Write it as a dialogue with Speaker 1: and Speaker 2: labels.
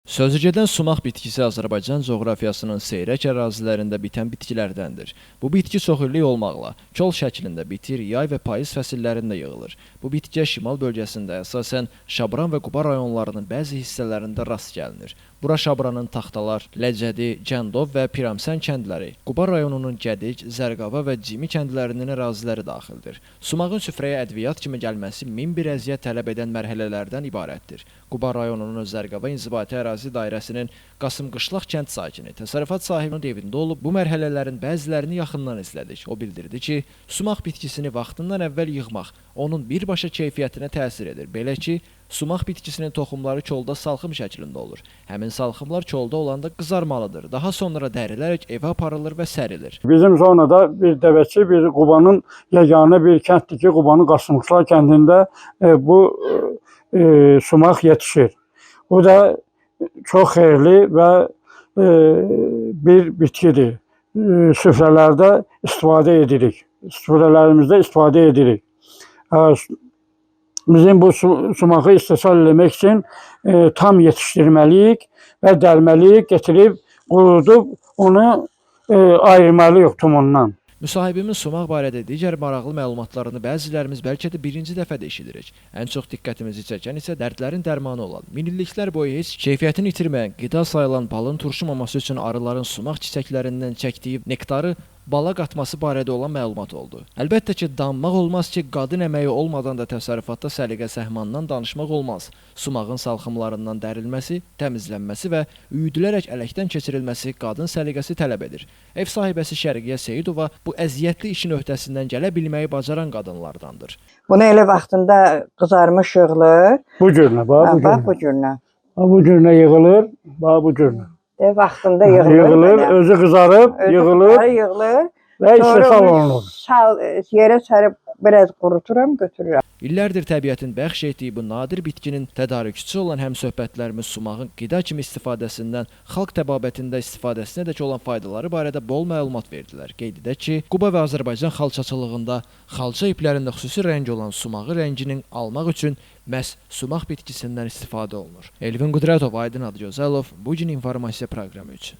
Speaker 1: Sözügedən sumaq bitkisi Azərbaycan coğrafiyasının seyrək ərazilərində bitən bitkilərdəndir. Bu bitki çoxillik olmaqla kol şəklində bitir, yay və payız fəsillərində yığılır. Bu bitkiyə şimal bölgəsində əsasən Şabran və Quba rayonlarının bəzi hissələrində rast gəlinir. Bura Şabranın Taxtalar, Ləcədi, Gəndov və Piramsən kəndləri, Quba rayonunun Gədik, Zərqava və Cimi kəndlərinin əraziləri daxildir. Sumağın süfrəyə ədviyyat kimi gəlməsi min bir əziyyət tələb edən mərhələlərdən ibarətdir. Quba rayonunun Zərqava inzibati ərazi dairəsinin Qasımqışlaq kənd sakini, təsərrüfat sahibinin evində olub, bu mərhələlərin bəzilərini yaxından izlədik. O bildirdi ki, sumaq bitkisini vaxtından əvvəl yığmaq onun birbaşa keyfiyyətinə təsir edir. Belə ki, sumaq bitkisinin toxumları kolda salxım şəklində olur. Həmin salxımlar kolda olanda qızarmalıdır. Daha sonra dərilərək evə aparılır və sərilir.
Speaker 2: Bizim zonada bir dəvəçi, bir Qubanın yeganə bir kənddir ki, Qubanın Qasımqışlaq kəndində bu sumaq yetişir. Bu da çox xeyirli və bir bitkidir. Süfrələrdə istifadə edirik. Süfrələrimizdə istifadə edirik. Bizim bu sumağı istehsal etmək üçün tam yetişdirməliyik və dərməliyik, getirib, qurudub, onu ayırmalıyıq tumundan.
Speaker 1: Müsahibimiz sumaq barədə digər maraqlı məlumatlarını bəzilərimiz bəlkə də birinci dəfədə eşidirik. Ən çox diqqətimizi çəkən isə dərdlərin dərmanı olan, minilliklər boyu heç keyfiyyətini itirməyən, qida sayılan balın turşumaması üçün arıların sumaq çiçəklərindən çəkdiyi nektarı bala qatması barədə olan məlumat oldu. Əlbəttə ki, danmaq olmaz ki, qadın əməyi olmadan da təsərrüfatda səliqə-səhmandan danışmaq olmaz. Sumağın salxımlarından dərilməsi, təmizlənməsi və üyüdülərək ələkdən keçirilməsi qadın səliqəsi tələb edir. Ev sahibəsi Şərqiyə Seyidova bu əziyyətli işin öhdəsindən gələ bilməyi bacaran qadınlardandır.
Speaker 3: Bunu elə vaxtında qızarmış yığılır.
Speaker 2: Bu cürünə, bax bu cürünə. Bu cürünə yığılır, bax bu cürünə.
Speaker 3: Vaxtında yığılır.
Speaker 2: Özü qızarıb, yığılır və istehsal olunur.
Speaker 3: Yerə sərib biraz quruturam, götürürəm.
Speaker 1: İllərdir təbiətin bəxş etdiyi bu nadir bitkinin tədarükçüsü olan həmsöhbətlərimiz sumağın qida kimi istifadəsindən xalq təbabətində istifadəsinə dək olan faydaları barədə bol məlumat verdilər. Qeyd edək ki, Quba və Azərbaycan xalçaçılığında xalça iplərində xüsusi rəng olan sumağı rənginin almaq üçün məhz sumaq bitkisindən istifadə olunur. Elvin Qudratov, Aydın Adgözəlov, Bu gün informasiya proqramı üçün.